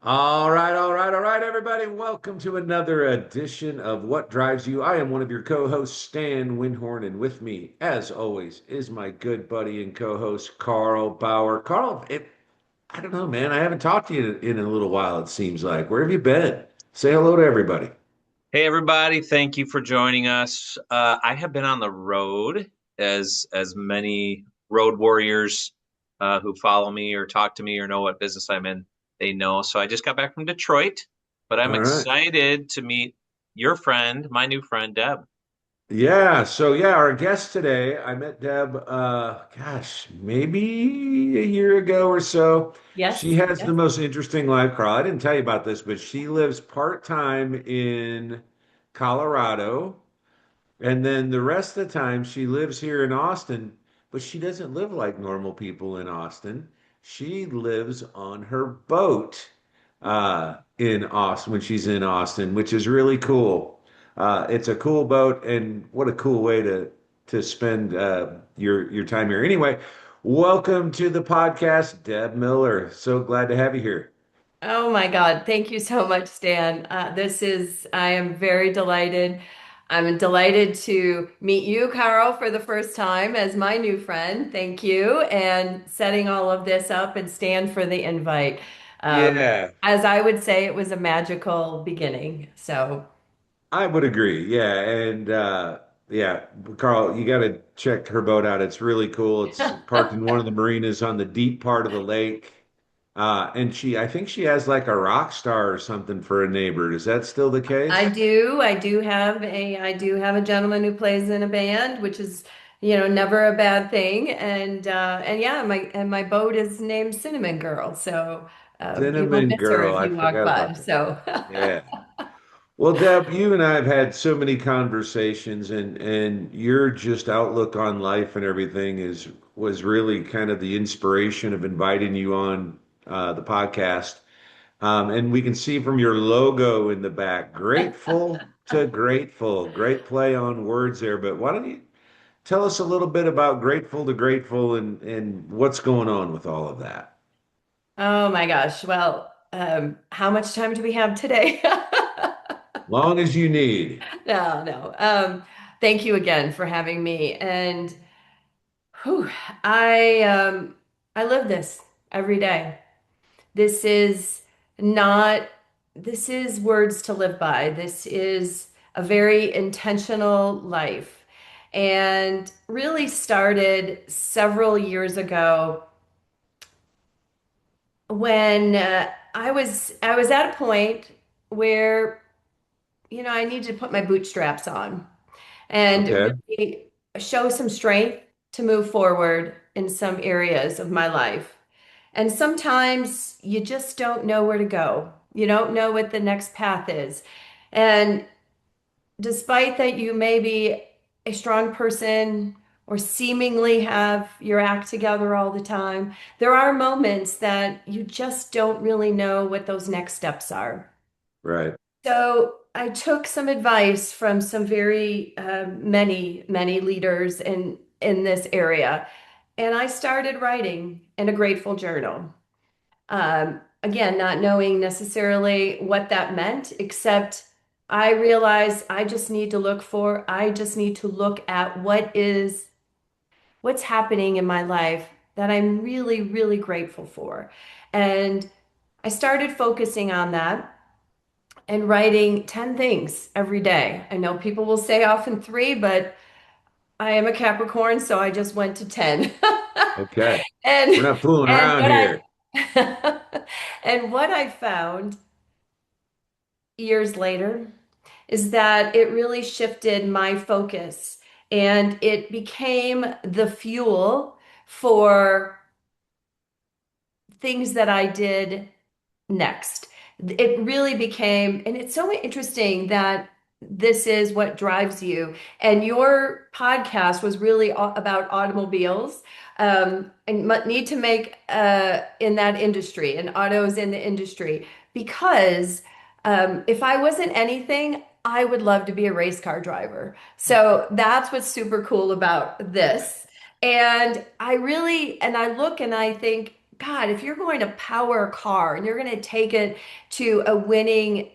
All right, everybody. Welcome to another edition of What Drives You. I am one of your co-hosts, Stan Windhorn, and with me, as always, is my good buddy and co-host, Carl Bauer. Carl, I don't know, man. I haven't talked to you in a little while, it seems like. Where have you been? Say hello to everybody. Hey everybody, thank you for joining us. I have been on the road as many road warriors who follow me or talk to me or know what business I'm in, they know. So I just got back from Detroit, but I'm All right. excited to meet your friend, my new friend Deb. Yeah, our guest today, I met Deb, maybe a year ago or so. She Yes, has the yes. most interesting life, Carl. I didn't tell you about this, but she lives part-time in Colorado, and then the rest of the time she lives here in Austin, but she doesn't live like normal people in Austin. She lives on her boat in Austin when she's in Austin, which is really cool. It's a cool boat, and what a cool way to spend your time here. Anyway, welcome to the podcast, Deb Miller. So glad to have you here. Oh my God. Thank you so much, Stan. I am very delighted. I'm delighted to meet you, Carl, for the first time as my new friend. Thank you. And setting all of this up and Stan for the invite. Yeah, As I would say, it was a magical beginning. So, I would agree. Yeah, and yeah, Carl, you got to check her boat out. It's really cool. It's parked in one of the marinas on the deep part of the lake. And I think she has like a rock star or something for a neighbor. Is that still the I case? do. I do have a gentleman who plays in a band, which is, never a bad thing. And yeah, my boat is named Cinnamon Girl. So you won't Cinnamon miss her Girl. if I you walk forgot by. about that. So Yeah. Well, Deb, you and I have had so many conversations, and your just outlook on life and everything is was really kind of the inspiration of inviting you on the podcast. And we can see from your logo in the back, grateful to grateful. Great play on words there. But why don't you tell us a little bit about grateful to grateful and what's going on with all of that? oh my gosh. Well, how much time do we have today? Long as you need. No, no. Thank you again for having me. And whew, I um I live this every day. This is not, this is words to live by. This is a very intentional life and really started several years ago when I was at a point where, I needed to put my bootstraps on and Okay. really show some strength to move forward in some areas of my life. And sometimes you just don't know where to go. You don't know what the next path is. And despite that you may be a strong person or seemingly have your act together all the time, there are moments that you just don't really know what those next steps are. Right. So I took some advice from some very many leaders in this area, and I started writing in a grateful journal. Again, not knowing necessarily what that meant, except I realized I just need to look at what's happening in my life that I'm really, really grateful for. And I started focusing on that and writing 10 things every day. I know people will say often three, but I am a Capricorn, so I just went to 10. Okay. We're And not fooling and around what here. I and what I found years later is that it really shifted my focus and it became the fuel for things that I did next. It really became, and it's so interesting that this is what drives you. And your podcast was really about automobiles and need to make in that industry and autos in the industry because if I wasn't anything, I would love to be a race car driver. So that's what's super cool about this. And I look and I think, God, if you're going to power a car and you're going to take it to a winning,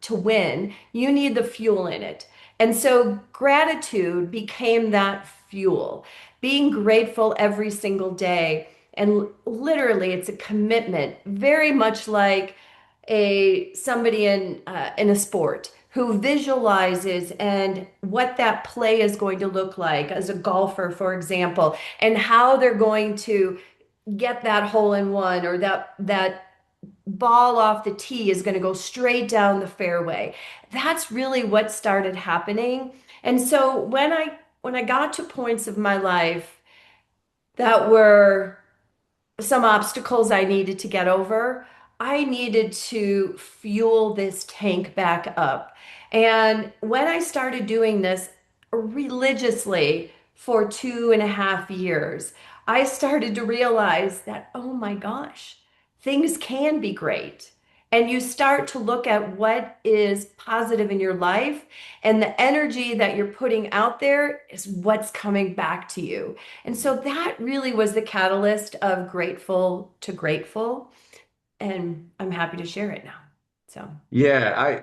to win, you need the fuel in it. And so gratitude became that fuel. Being grateful every single day. And literally, it's a commitment, very much like a somebody in a sport who visualizes and what that play is going to look like as a golfer, for example, and how they're going to get that hole in one, or that ball off the tee is going to go straight down the fairway. That's really what started happening. And so when I got to points of my life that were some obstacles I needed to get over, I needed to fuel this tank back up. And when I started doing this religiously for 2.5 years, I started to realize that, oh my gosh, things can be great. And you start to look at what is positive in your life, and the energy that you're putting out there is what's coming back to you. And so that really was the catalyst of Grateful to Grateful. And I'm happy to share it now. So, Yeah,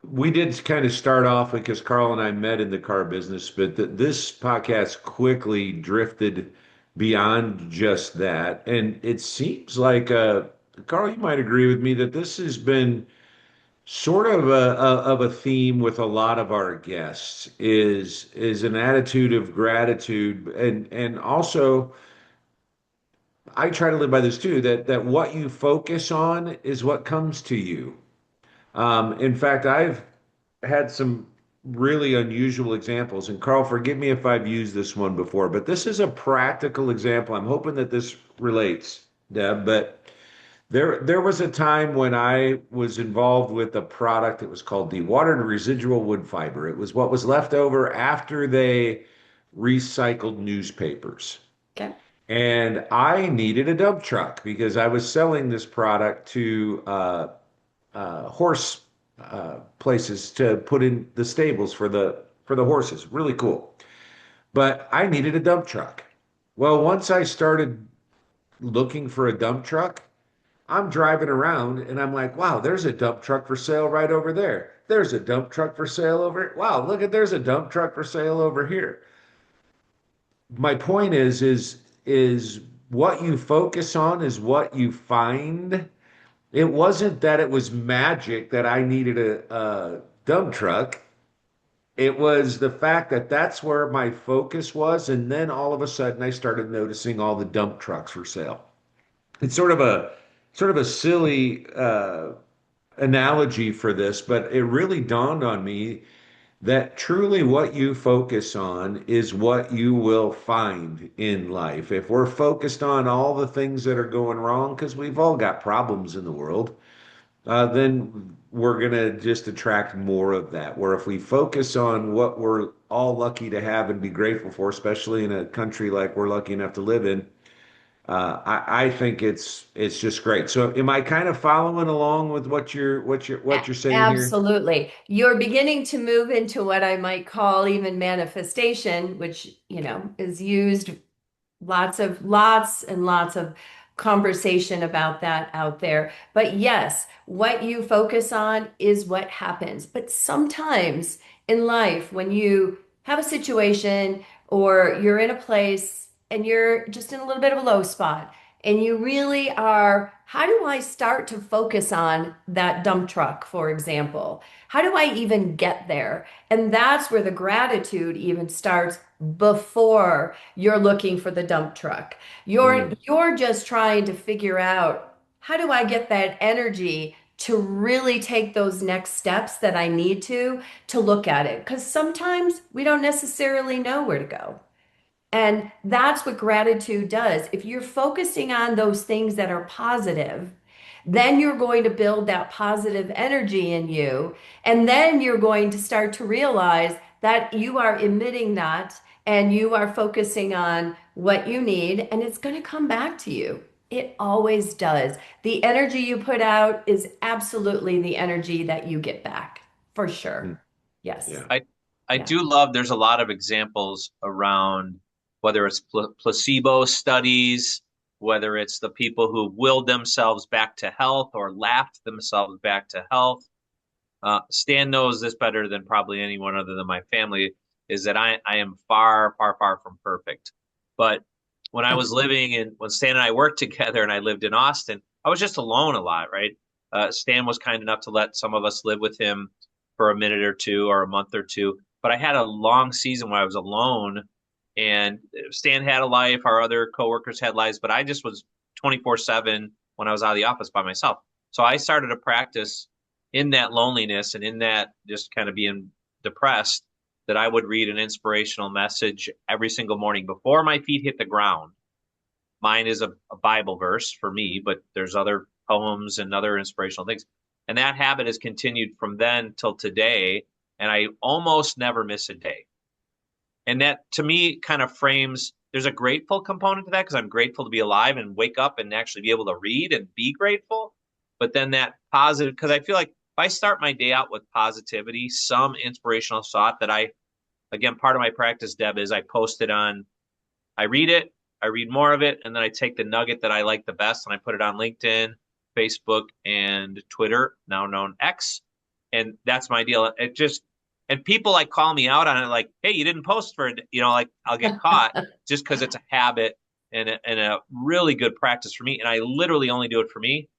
we did kind of start off because Carl and I met in the car business, but this podcast quickly drifted beyond just that. And it seems like, Carl, you might agree with me that this has been sort of a theme with a lot of our guests is an attitude of gratitude, and also I try to live by this too, that what you focus on is what comes to you. In fact, I've had some really unusual examples, and Carl, forgive me if I've used this one before, but this is a practical example. I'm hoping that this relates, Deb, but there was a time when I was involved with a product that was called dewatered residual wood fiber. It was what was left over after they recycled newspapers. okay. And I needed a dump truck because I was selling this product to horse places to put in the stables for the horses. Really cool. But I needed a dump truck. Well, once I started looking for a dump truck, I'm driving around and I'm like, wow, there's a dump truck for sale right over there. There's a dump truck for sale over. Wow, look at there's a dump truck for sale over here. My point is what you focus on is what you find. It wasn't that it was magic that I needed a dump truck. It was the fact that that's where my focus was, and then all of a sudden I started noticing all the dump trucks for sale. It's sort of a silly analogy for this, but it really dawned on me that truly what you focus on is what you will find in life. If we're focused on all the things that are going wrong, because we've all got problems in the world, then we're going to just attract more of that. Where if we focus on what we're all lucky to have and be grateful for, especially in a country like we're lucky enough to live in, I think it's just great. So am I kind of following along with what you're saying here? Absolutely. You're beginning to move into what I might call even manifestation, which, is used lots and lots of conversation about that out there. But yes, what you focus on is what happens. But sometimes in life, when you have a situation or you're in a place and you're just in a little bit of a low spot, and you really are, how do I start to focus on that dump truck, for example? How do I even get there? And that's where the gratitude even starts before you're looking for the dump truck. You're Mm, you're just trying to figure out, how do I get that energy to really take those next steps that I need to look at it? Because sometimes we don't necessarily know where to go. And that's what gratitude does. If you're focusing on those things that are positive, then you're going to build that positive energy in you. And then you're going to start to realize that you are emitting that and you are focusing on what you need, and it's going to come back to you. It always does. The energy you put out is absolutely the energy that you get back, for sure. mm, Yes. yeah. I Yeah. do love there's a lot of examples around whether it's placebo studies, whether it's the people who willed themselves back to health or laughed themselves back to health. Stan knows this better than probably anyone other than my family, is that I am far, far, far from perfect. But when I was living in, when Stan and I worked together and I lived in Austin, I was just alone a lot, right? Stan was kind enough to let some of us live with him for a minute or two or a month or two. But I had a long season where I was alone, and Stan had a life, our other coworkers had lives, but I just was 24/7 when I was out of the office by myself. So I started a practice in that loneliness and in that just kind of being depressed, that I would read an inspirational message every single morning before my feet hit the ground. Mine is a Bible verse for me, but there's other poems and other inspirational things. And that habit has continued from then till today. And I almost never miss a day. And that to me kind of frames, there's a grateful component to that because I'm grateful to be alive and wake up and actually be able to read and be grateful. But then that positive, because I feel like if I start my day out with positivity, some inspirational thought that again, part of my practice, Deb, is I post it on, I read it, I read more of it, and then I take the nugget that I like the best and I put it on LinkedIn, Facebook, and Twitter, now known X. And that's my deal. It just, and people like call me out on it, like, hey, you didn't post for it. Like I'll get caught just because it's a habit and a really good practice for me. And I literally only do it for me.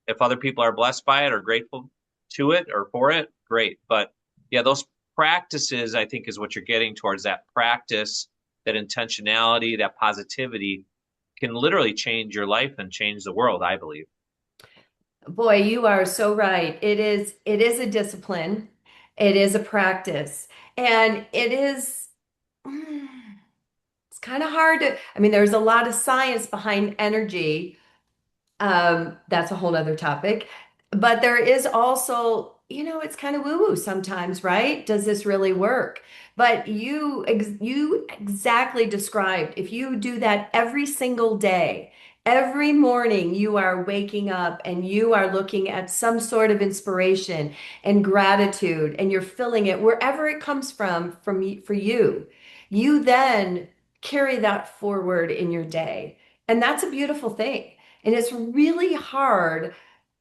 If other people are blessed by it or grateful to it or for it, great. But yeah, those practices, I think, is what you're getting towards. That practice, that intentionality, that positivity can literally change your life and change the world, I believe. Boy, you are so right. It is a discipline. It is a practice. And it is it's kind of hard to, I mean, there's a lot of science behind energy. That's a whole other topic. But there is also, it's kind of woo-woo sometimes, right? Does this really work? But you exactly described, if you do that every single day, every morning you are waking up and you are looking at some sort of inspiration and gratitude, and you're filling it wherever it comes for you. You then carry that forward in your day. And that's a beautiful thing. And it's really hard.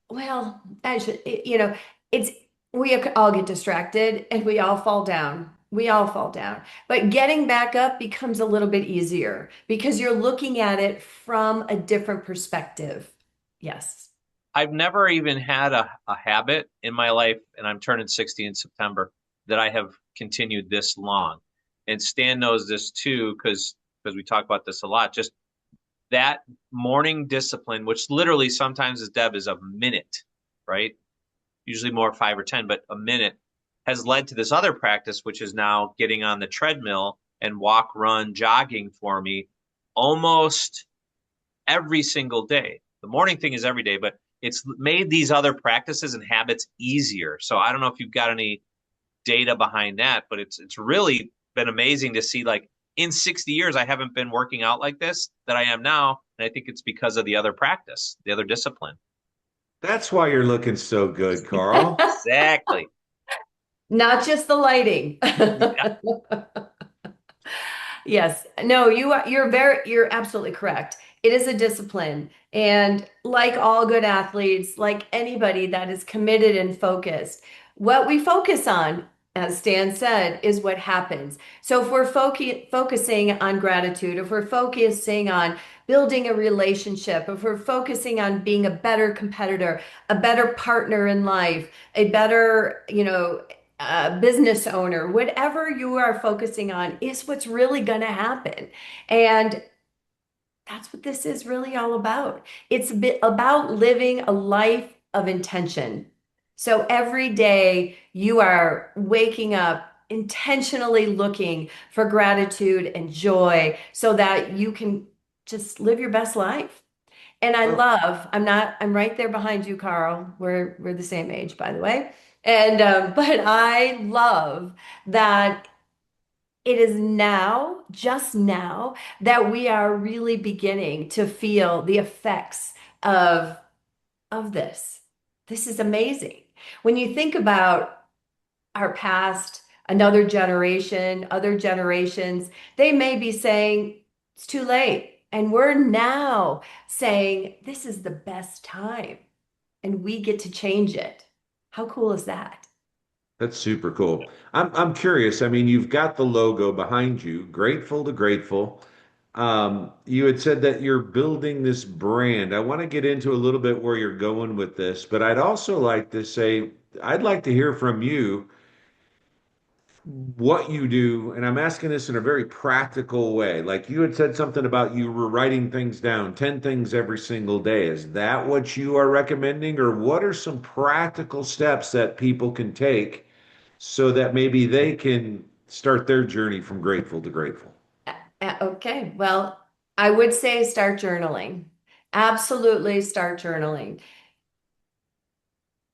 Well, it's we all get distracted and we all fall down. We all fall down. But getting back up becomes a little bit easier because you're looking at it from a different perspective. Yes. I've never even had a habit in my life, and I'm turning 60 in September, that I have continued this long. And Stan knows this too, because we talk about this a lot. Just that morning discipline, which literally sometimes is, Deb, is a minute, right? Usually more 5 or 10, but a minute, has led to this other practice, which is now getting on the treadmill and walk, run, jogging for me almost every single day. The morning thing is every day, but it's made these other practices and habits easier. So I don't know if you've got any data behind that, but it's really been amazing to see, like, in 60 years, I haven't been working out like this that I am now. And I think it's because of the other practice, the other discipline. That's why you're looking so good, Carl. Exactly. Not just the lighting. Yeah. Yes. No, you're absolutely correct. It is a discipline. And like all good athletes, like anybody that is committed and focused, what we focus on, as Stan said, is what happens. So if we're focusing on gratitude, if we're focusing on building a relationship, if we're focusing on being a better competitor, a better partner in life, a better, business owner, whatever you are focusing on is what's really going to happen. And that's what this is really all about. It's a bit about living a life of intention. So every day you are waking up intentionally looking for gratitude and joy so that you can just live your best life. And Well, I'm right there behind you, Carl. We're the same age, by the way. And but I love that it is now, just now, that we are really beginning to feel the effects of this. This is amazing. When you think about our past, another generation, other generations, they may be saying, it's too late. And we're now saying this is the best time and we get to change it. How cool is that? That's super cool. I'm curious. I mean, you've got the logo behind you, Grateful to Grateful. You had said that you're building this brand. I want to get into a little bit where you're going with this, but I'd also like to say, I'd like to hear from you what you do, and I'm asking this in a very practical way. Like you had said something about you were writing things down, 10 things every single day. Is that what you are recommending, or what are some practical steps that people can take so that maybe they can start their journey from grateful to grateful? Okay, well, I would say start journaling. Absolutely start journaling.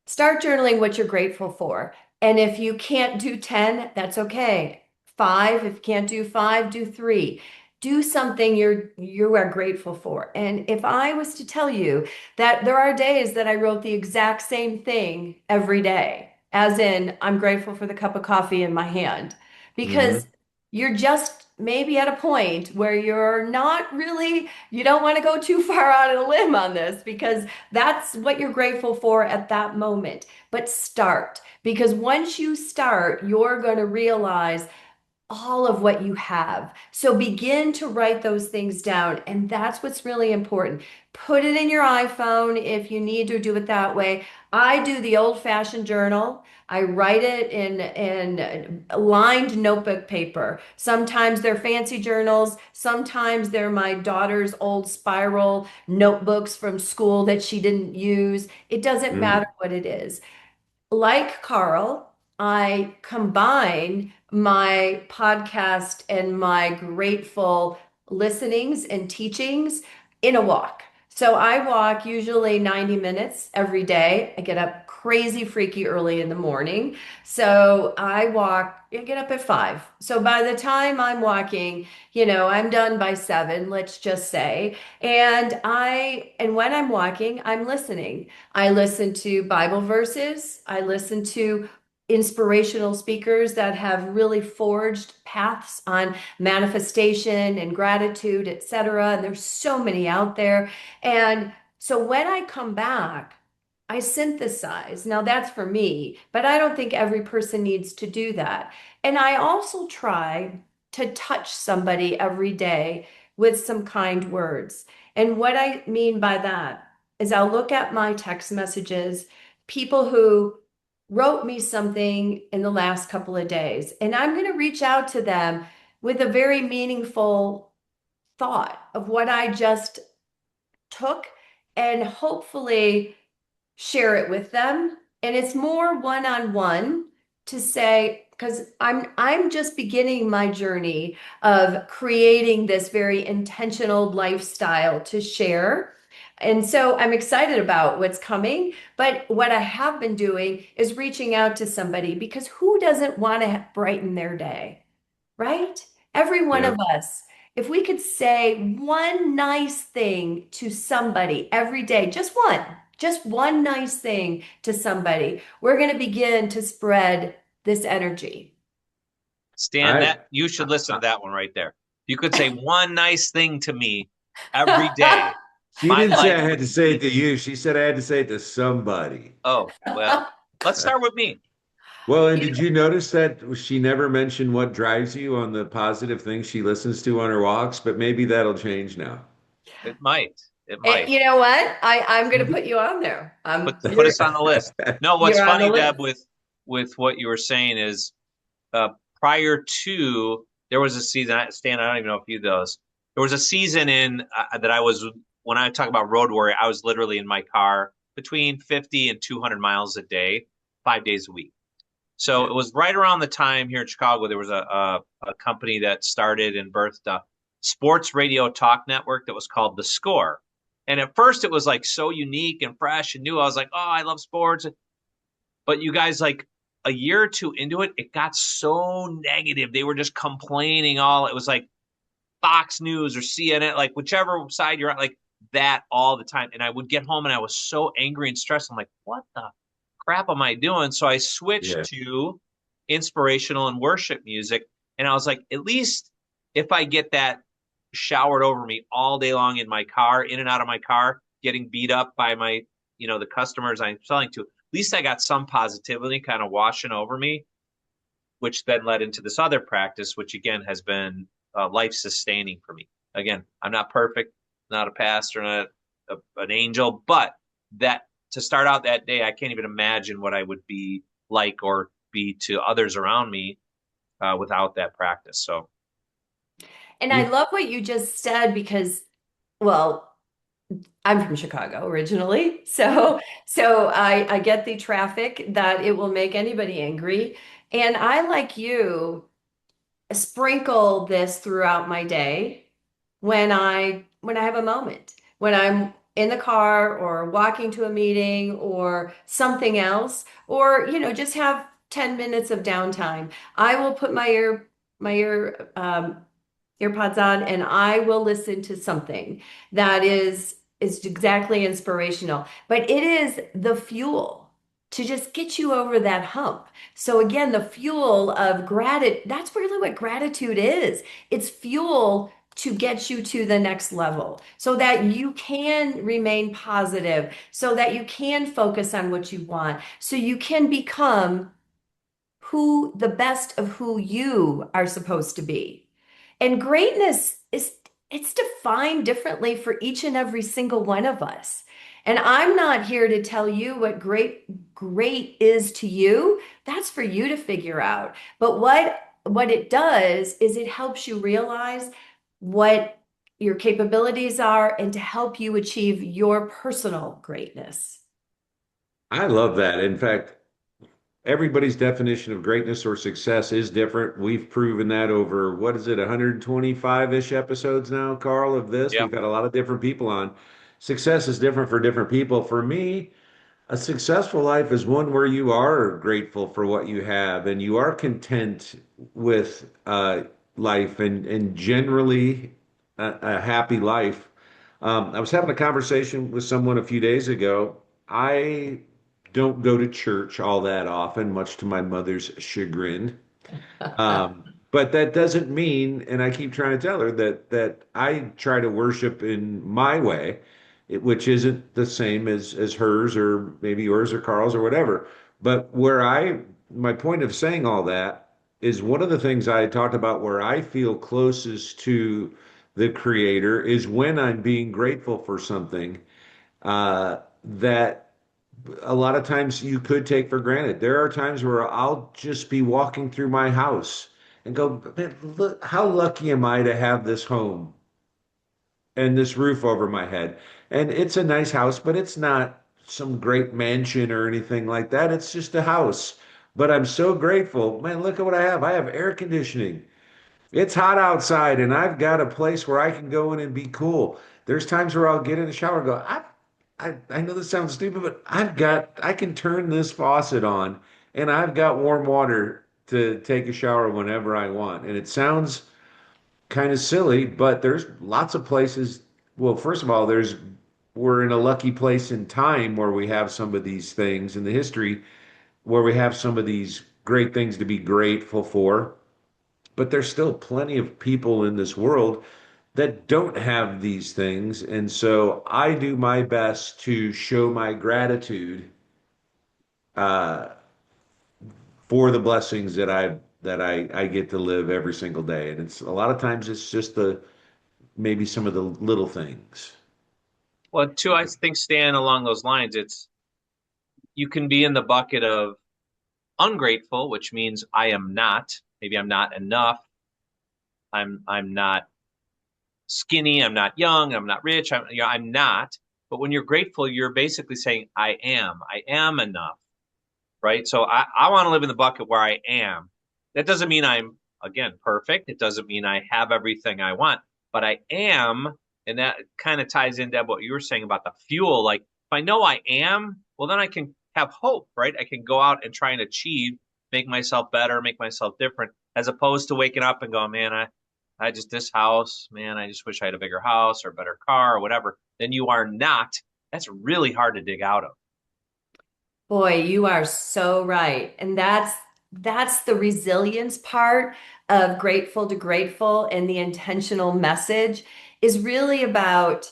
Start journaling what you're grateful for. And if you can't do 10, that's okay. Five, if you can't do five, do three. Do something you are grateful for. And if I was to tell you that there are days that I wrote the exact same thing every day, as in I'm grateful for the cup of coffee in my hand, because Hmm. you're just maybe at a point where you're not really, you don't want to go too far out on a limb on this because that's what you're grateful for at that moment. But start, because once you start, you're going to realize all of what you have. So begin to write those things down. And that's what's really important. Put it in your iPhone if you need to do it that way. I do the old-fashioned journal. I write it in lined notebook paper. Sometimes they're fancy journals. Sometimes they're my daughter's old spiral notebooks from school that she didn't use. It doesn't matter Mm. what it is. Like Carl, I combine my podcast and my grateful listenings and teachings in a walk. So I walk usually 90 minutes every day. I get up crazy freaky early in the morning. So I get up at 5. So by the time I'm walking, I'm done by 7, let's just say. And when I'm walking, I'm listening. I listen to Bible verses. I listen to inspirational speakers that have really forged paths on manifestation and gratitude, etc. And there's so many out there. And so when I come back, I synthesize. Now that's for me, but I don't think every person needs to do that. And I also try to touch somebody every day with some kind words. And what I mean by that is I'll look at my text messages, people who wrote me something in the last couple of days, and I'm going to reach out to them with a very meaningful thought of what I just took and hopefully share it with them. And it's more one-on-one to say, because I'm just beginning my journey of creating this very intentional lifestyle to share. And so I'm excited about what's coming. But what I have been doing is reaching out to somebody because who doesn't want to brighten their day? Right? Every one Yeah. of us. If we could say one nice thing to somebody every day, just one nice thing to somebody, we're going to begin to spread this energy. Stan, I, that you should listen I to that one right there. You could say one nice thing to me every day. she My didn't say life I had would to say it be, to you. She said I had to say it to somebody. oh, well, let's start with me. Well, and You did you notice that she never mentioned what drives you on the positive things she listens to on her walks? But maybe that'll change now. It might. It might. you know what? I'm going to put you on there. Put us on the list. No, what's You're on the funny, Deb, list. with what you were saying is uh, prior to there was a season. Stan, I don't even know if you those. There was a season in that I was when I talk about road warrior, I was literally in my car between 50 and 200 miles a day, 5 days a week. So Yeah. it was right around the time here in Chicago there was a company that started and birthed a sports radio talk network that was called The Score. And at first it was like so unique and fresh and new. I was like, oh, I love sports. But you guys, like a year or two into it, it got so negative. They were just complaining all. It was like Fox News or CNN, like whichever side you're on, like that all the time. And I would get home and I was so angry and stressed. I'm like, what the crap am I doing? So I switched Yeah. to inspirational and worship music. And I was like, at least if I get that showered over me all day long in my car, in and out of my car, getting beat up by my, the customers I'm selling to. At least I got some positivity kind of washing over me, which then led into this other practice, which again has been life sustaining for me. Again, I'm not perfect, not a pastor, not an angel, but that to start out that day, I can't even imagine what I would be like or be to others around me without that practice. So, And I love what you just said because, well, I'm from Chicago originally, so I get the traffic that it will make anybody angry. And I, like you, sprinkle this throughout my day when I have a moment, when I'm in the car or walking to a meeting or something else, or just have 10 minutes of downtime. I will put my earpods on and I will listen to something that is exactly inspirational. But it is the fuel to just get you over that hump. So again, the fuel of gratitude, that's really what gratitude is. It's fuel to get you to the next level so that you can remain positive, so that you can focus on what you want, so you can become who the best of who you are supposed to be. And greatness is it's defined differently for each and every single one of us. And I'm not here to tell you what great is to you. That's for you to figure out. But what it does is it helps you realize what your capabilities are and to help you achieve your personal greatness. I love that. In fact, everybody's definition of greatness or success is different. We've proven that over, what is it, 125-ish episodes now, Carl, of this. yeah. We've had a lot of different people on. Success is different for different people. For me, a successful life is one where you are grateful for what you have and you are content with life and generally a happy life. I was having a conversation with someone a few days ago. I don't go to church all that often, much to my mother's chagrin. But that doesn't mean, and I keep trying to tell her that I try to worship in my way, which isn't the same as hers or maybe yours or Carl's or whatever. But my point of saying all that is one of the things I talked about where I feel closest to the Creator is when I'm being grateful for something that a lot of times you could take for granted. There are times where I'll just be walking through my house and go, man, look, how lucky am I to have this home and this roof over my head? And it's a nice house, but it's not some great mansion or anything like that. It's just a house. But I'm so grateful. Man, look at what I have. I have air conditioning. It's hot outside, and I've got a place where I can go in and be cool. There's times where I'll get in the shower and go, I know this sounds stupid, but I can turn this faucet on and I've got warm water to take a shower whenever I want. And it sounds kind of silly, but there's lots of places. Well, first of all, we're in a lucky place in time where we have some of these things in the history where we have some of these great things to be grateful for. But there's still plenty of people in this world that don't have these things. And so I do my best to show my gratitude uh, for the blessings that I get to live every single day. And it's a lot of times it's just maybe some of the little things. Well, too, I think, Stan, along those lines, it's you can be in the bucket of ungrateful, which means I am not. Maybe I'm not enough. I'm not skinny. I'm not young. I'm not rich. I'm not. But when you're grateful, you're basically saying I am. I am enough, right? So I want to live in the bucket where I am. That doesn't mean I'm again perfect. It doesn't mean I have everything I want, but I am, and that kind of ties into what you were saying about the fuel. Like if I know I am, well, then I can have hope, right? I can go out and try and achieve, make myself better, make myself different, as opposed to waking up and going, man, I just this house, man, I just wish I had a bigger house or a better car or whatever. Then you are not. That's really hard to dig out of. Boy, you are so right. And that's the resilience part of Grateful to Grateful, and the intentional message is really about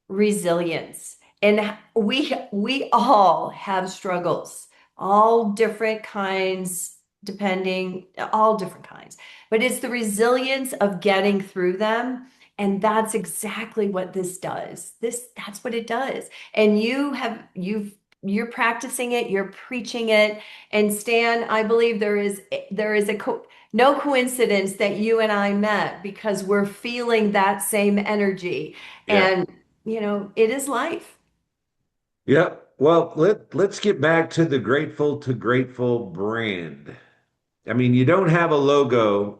resilience. And we all have struggles, all different kinds, depending, all different kinds. But it's the resilience of getting through them. And that's exactly what this does. That's what it does. And you're practicing it, you're preaching it. And Stan, I believe there is no coincidence that you and I met, because we're feeling that same energy. Yeah. And it is life. Yeah. Well, let's get back to the Grateful to Grateful brand. I mean, you don't have a logo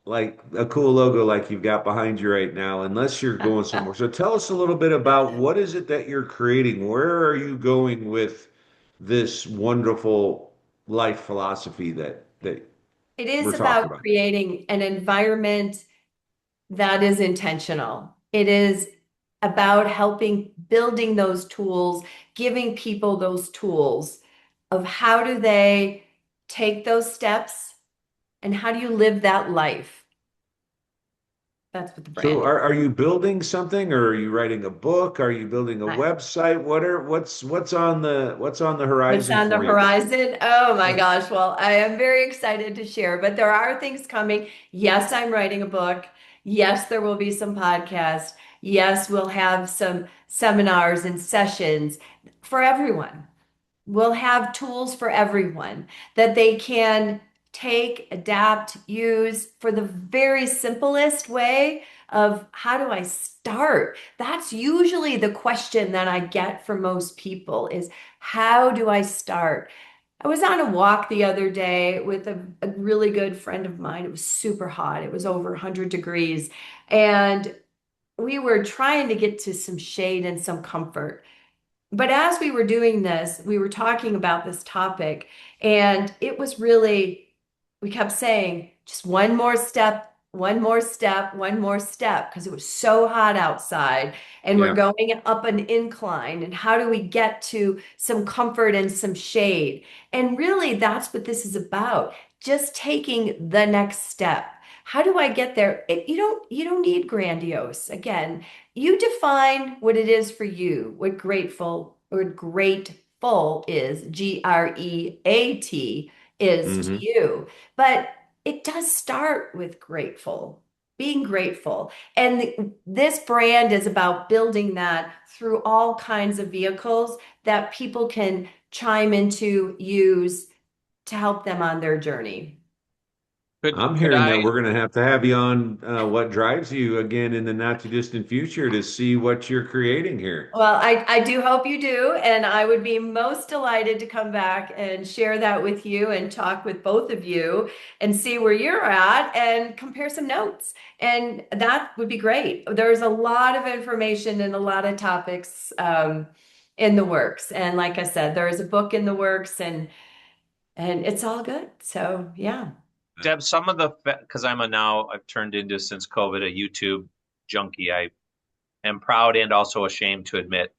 like a cool logo like you've got behind you right now, unless you're going somewhere. So tell us a little bit about what is it that you're creating? Where are you going with this wonderful life philosophy that It we're is talking about about? creating an environment that is intentional. It is about helping building those tools, giving people those tools of how do they take those steps, and how do you live that life. That's what the So brand is. are you building something, or are you writing a book? Are you building a Right. website? What's on the What's horizon on the for you? horizon? Oh my gosh. Well, I am very excited to share, but there are things coming. Yes, I'm writing a book. Yes, there will be some podcasts. Yes, we'll have some seminars and sessions for everyone. We'll have tools for everyone that they can take, adapt, use for the very simplest way of how do I start? That's usually the question that I get from most people is how do I start? I was on a walk the other day with a really good friend of mine. It was super hot. It was over 100 degrees. And we were trying to get to some shade and some comfort. But as we were doing this, we were talking about this topic, and it was really, we kept saying, just one more step, one more step, one more step, because it was so hot outside and we're Yeah. going up an incline. And how do we get to some comfort and some shade? And really, that's what this is about, just taking the next step. How do I get there? You don't need grandiose. Again, you define what it is for you, what grateful or grateful is, GREAT is to Hmm. you. But it does start with grateful, being grateful. And this brand is about building that through all kinds of vehicles that people can chime into, use to help them on their journey. I'm Could hearing that I we're going to have you on What Drives You again in the not too distant future to see what you're creating here. Well, I do hope you do, and I would be most delighted to come back and share that with you and talk with both of you and see where you're at and compare some notes. And that would be great. There's a lot of information and a lot of topics in the works. And like I said, there is a book in the works, and it's all good. So yeah. Deb, some of the, because I've turned into, since COVID, a YouTube junkie. I am proud and also ashamed to admit.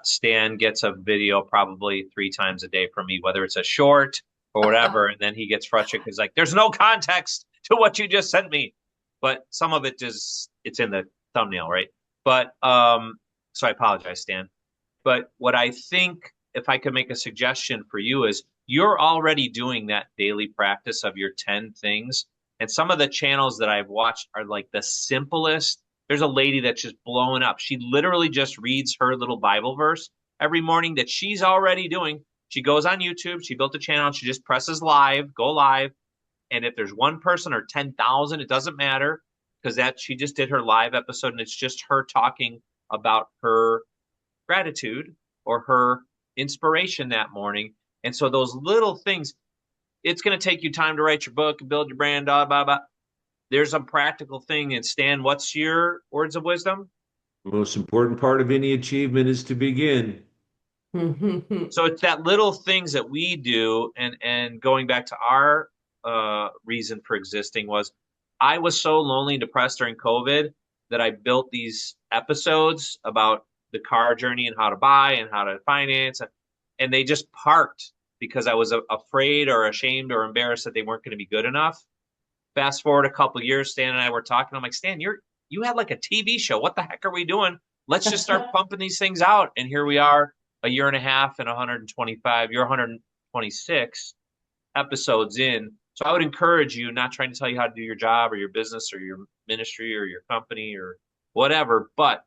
Stan gets a video probably 3 times a day from me, whether it's a short or whatever, and then he gets frustrated because like there's no context to what you just sent me. But some of it is it's in the thumbnail, right? But so I apologize, Stan. But what I think, if I could make a suggestion for you, is you're already doing that daily practice of your 10 things. And some of the channels that I've watched are like the simplest. There's a lady that's just blowing up. She literally just reads her little Bible verse every morning that she's already doing. She goes on YouTube, she built a channel, she just presses live, go live. And if there's one person or 10,000, it doesn't matter because that she just did her live episode and it's just her talking about her gratitude or her inspiration that morning. And so those little things, it's going to take you time to write your book and build your brand, blah, blah, blah. There's a practical thing. And Stan, what's your words of wisdom? The most important part of any achievement is to begin. So it's that little things that we do. And going back to our reason for existing was I was so lonely and depressed during COVID that I built these episodes about the car journey and how to buy and how to finance. And they just parked. because I was afraid or ashamed or embarrassed that they weren't going to be good enough. Fast forward a couple years, Stan and I were talking. I'm like, Stan, you had like a TV show. What the heck are we doing? Let's just start pumping these things out. And here we are, a year and a half and 125. You're 126 episodes in. So I would encourage you, not trying to tell you how to do your job or your business or your ministry or your company or whatever, but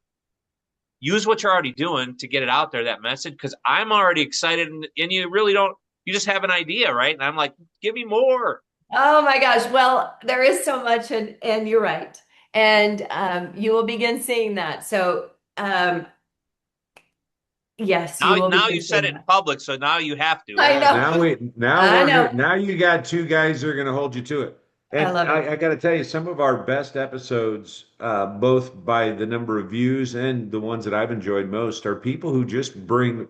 use what you're already doing to get it out there, that message, because I'm already excited and you really don't, you just have an idea, right? And I'm like, give me more. Oh my gosh. Well, there is so much, and you're right. And you will begin seeing that. So, yes, you will Now begin you said seeing it in that. public, so now you have to, I right? know. I know. Now you got two guys that are gonna hold you to it. I And love it. I got to tell you, some of our best episodes, both by the number of views and the ones that I've enjoyed most, are people who just bring.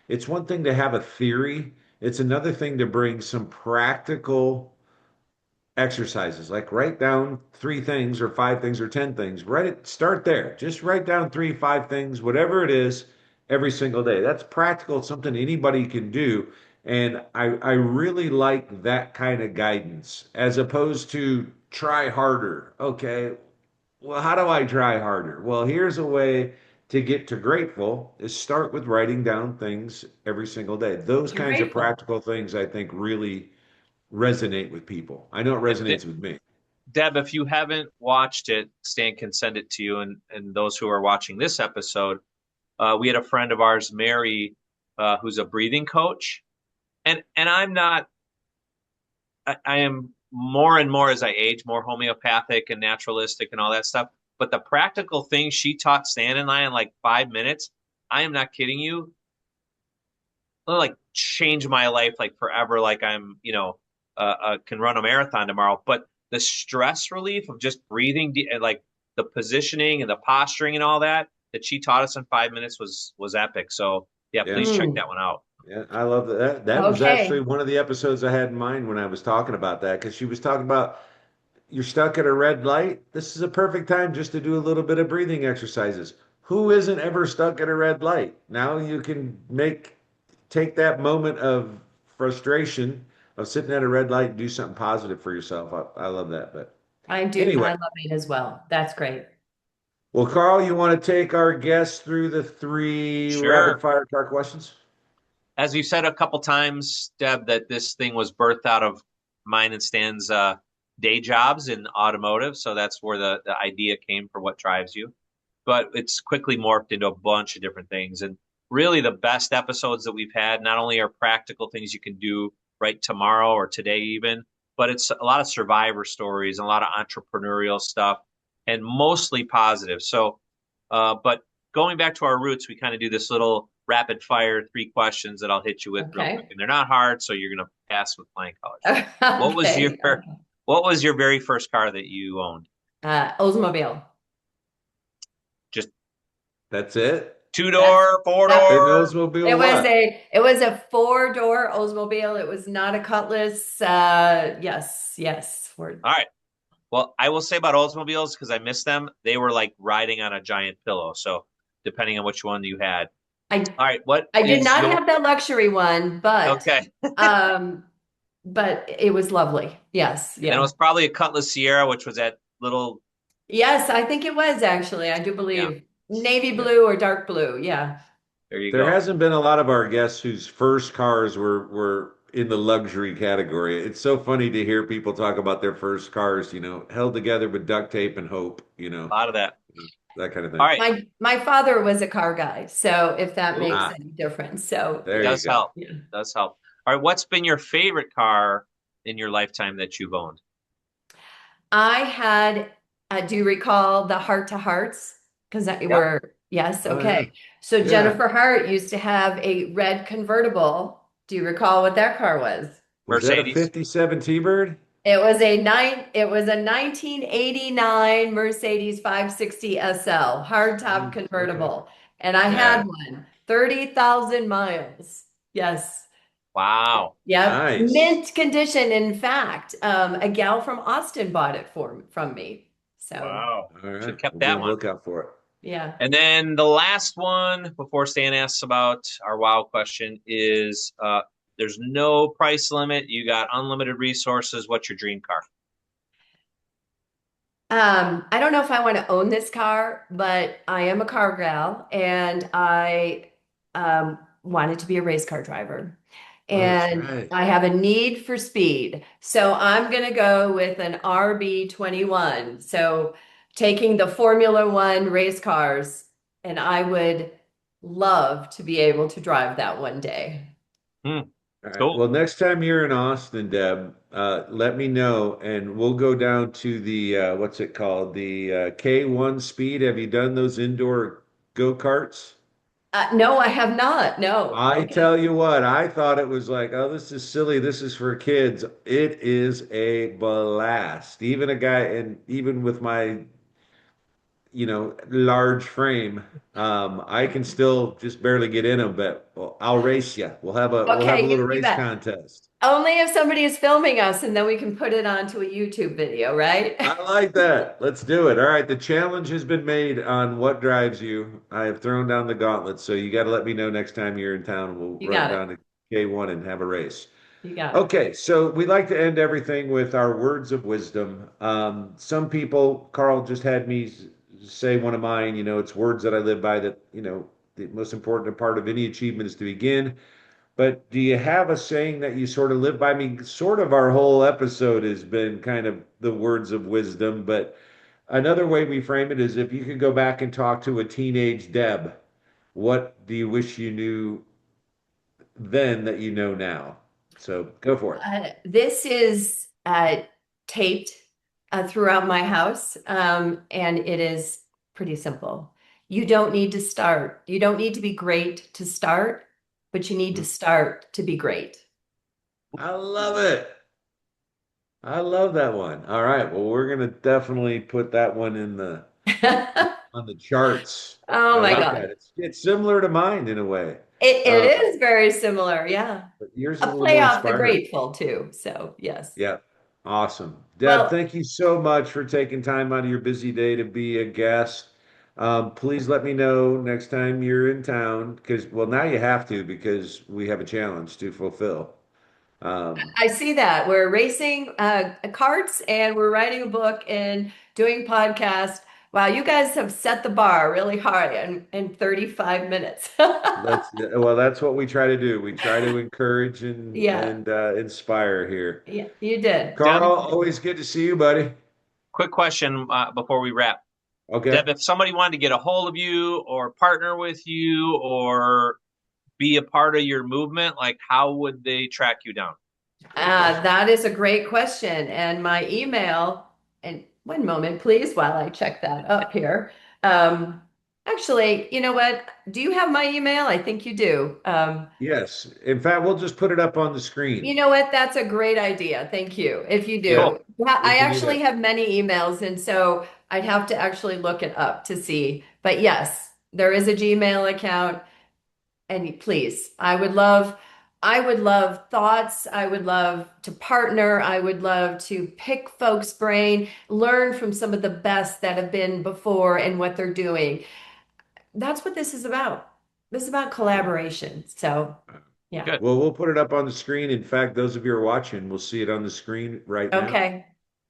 It's one thing to have a theory. It's another thing to bring some practical exercises, like write down three things or five things or 10 things. Write it, start there. Just write down three, five things, whatever it is, every single day. That's practical, it's something anybody can do. And I really like that kind of guidance as opposed to try harder. Okay, well, how do I try harder? Well, here's a way to get to grateful is start with writing down things every single day. Those You're kinds of grateful. practical things I think really resonate with people. I know it And resonates with me. Deb, if you haven't watched it, Stan can send it to you. And those who are watching this episode, we had a friend of ours, Mary, who's a breathing coach. And I'm not, I am more and more as I age, more homeopathic and naturalistic and all that stuff. But the practical things she taught Stan and I in like 5 minutes, I am not kidding you, like change my life like forever. Like I'm, can run a marathon tomorrow. But the stress relief of just breathing, and like the positioning and the posturing and all that she taught us in 5 minutes was epic. So yeah, Yeah. please check Mm, that one out. Yeah, I love that. That was actually okay. one of the episodes I had in mind when I was talking about that because she was talking about you're stuck at a red light. This is a perfect time just to do a little bit of breathing exercises. Who isn't ever stuck at a red light? Now you can take that moment of frustration of sitting at a red light and do something positive for yourself. I love that. But I do. anyway, I love it as well. That's great. well, Carl, you want to take our guests through the three rapid Sure. fire car questions? As you said a couple times, Deb, that this thing was birthed out of mine and Stan's day jobs in automotive. So that's where the idea came for what drives you. But it's quickly morphed into a bunch of different things. And really, the best episodes that we've had not only are practical things you can do right tomorrow or today, even, but it's a lot of survivor stories and a lot of entrepreneurial stuff and mostly positive. So, but going back to our roots, we kind of do this little rapid fire three questions that I'll hit you with real quick. Okay. And they're not hard, so you're going to pass with flying colors. What was your Okay. what was your very first car that you owned? Oldsmobile. Just That's it. two That's door, four that. An door? Oldsmobile what? It was a four-door Oldsmobile. It was not a Cutlass. Yes, yes. All right. Well, I will say about Oldsmobiles because I miss them. They were like riding on a giant pillow. So depending on which one you had. I All right. What I did is not your have that luxury one, okay? um, but it was lovely. Yes, And it yeah. was probably a Cutlass Sierra, which was that little Yes, I think it was actually. I do yeah. believe navy Yeah. blue or dark blue. Yeah. There you There go. hasn't been a lot of our guests whose first cars were in the luxury category. It's so funny to hear people talk about their first cars, held together with duct tape and hope, A lot of that. that kind of All thing. right. My father was a car guy, so if that makes Ooh, Ah, any difference. So there yeah, you does go. help. yeah. Does help. All right. What's been your favorite car in your lifetime that you've owned? I had, do you recall the Heart to Hearts? Because Yep. yes, Oh yeah. okay. So Yeah. Jennifer Hart used to have a red convertible. Do you recall what that car was? Was that a Mercedes. 57 T-Bird? It was a 1989 Mercedes 560 SL, hardtop Okay. convertible. And I Yeah. had one, 30,000 miles. Yes. Wow. Yep. Nice. Mint condition. In fact, a gal from Austin bought it from me. So, Wow. All Should right. have kept We'll be that on the one. lookout for it. yeah. And then the last one before Stan asks about our wow question is There's no price limit. You got unlimited resources. What's your dream car? I don't know if I want to own this car, but I am a car gal and I wanted to be a race car driver. Oh, that's And right. I have a need for speed. So I'm going to go with an RB21. So taking the Formula One race cars, and I would love to be able to drive that one day. Hmm, All right. cool. Well, next time you're in Austin, Deb, let me know, and we'll go down to the what's it called? The K1 Speed. Have you done those indoor go-karts? No, I have not. No. I Okay. tell you what, I thought it was like, oh, this is silly. This is for kids. It is a blast. Even a guy, and even with my, large frame, I can still just barely get in them. But well, I'll race you. We'll have a Okay, little you race bet. contest. Only if somebody is filming us and then we can put it onto a YouTube video, right? I like that. Let's do it. All right, the challenge has been made on what drives you. I have thrown down the gauntlet, so you got to let me know next time you're in town. We'll You run got it. down to K1 and have a race. You got it. Okay, so we like to end everything with our words of wisdom. Some people, Carl just had me say one of mine, it's words that I live by that, the most important part of any achievement is to begin. But do you have a saying that you sort of live by? I mean, sort of our whole episode has been kind of the words of wisdom, but another way we frame it is if you could go back and talk to a teenage Deb, what do you wish you knew then that you know now? So go for it. This is taped throughout my house, and it is pretty simple. You don't need to start. You don't need to be great to start, but you need to start to be great. I love it. I love that one. All right. Well, we're gonna definitely put that one in the on the charts. Oh I my like God. that. It's similar to mine in a way. It Um, is very similar. Yeah. but yours is a A little play more off the inspiring. grateful too. So, yes. Yeah. Awesome. Deb, Well, thank you so much for taking time out of your busy day to be a guest. Please let me know next time you're in town because, well, now you have to because we have a challenge to fulfill. Um, I see that. We're racing carts and we're writing a book and doing podcasts. Wow, you guys have set the bar really high in 35 minutes. that's what we try to do. We try to encourage and Yeah, and inspire here. yeah, you did. Deb, Carl, always good to see you, buddy. quick question before we wrap. Okay. Deb, if somebody wanted to get a hold of you or partner with you or be a part of your movement, like how would they track you down? Great question. That is a great question. And my email, and one moment, please, while I check that up here. Um, Actually, you know what? Do you have my email? I think you do. Yes. In fact, we'll just put it up on the You screen. know what? That's a great idea. Thank you. If you Yeah, do. Cool. Yeah, we I can do actually that. have many emails, and so I'd have to actually look it up to see. But yes, there is a Gmail account, and please, I would love thoughts. I would love to partner. I would love to pick folks' brain, learn from some of the best that have been before and what they're doing. That's what this is about. This is about collaboration. So, yeah. Good. Well, we'll put it up on the screen. In fact, those of you who are watching will see it on the screen right now. Okay.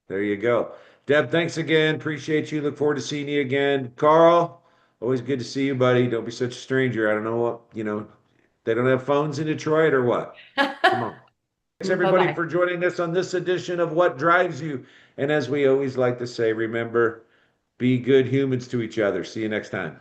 There you go. Deb, thanks again. Appreciate you. Look forward to seeing you again. Carl, always good to see you, buddy. Don't be such a stranger. I don't know what, they don't have phones in Detroit or what? Come on. Thanks everybody Bye-bye. for joining us on this edition of What Drives You. And as we always like to say, remember, be good humans to each other. See you next time.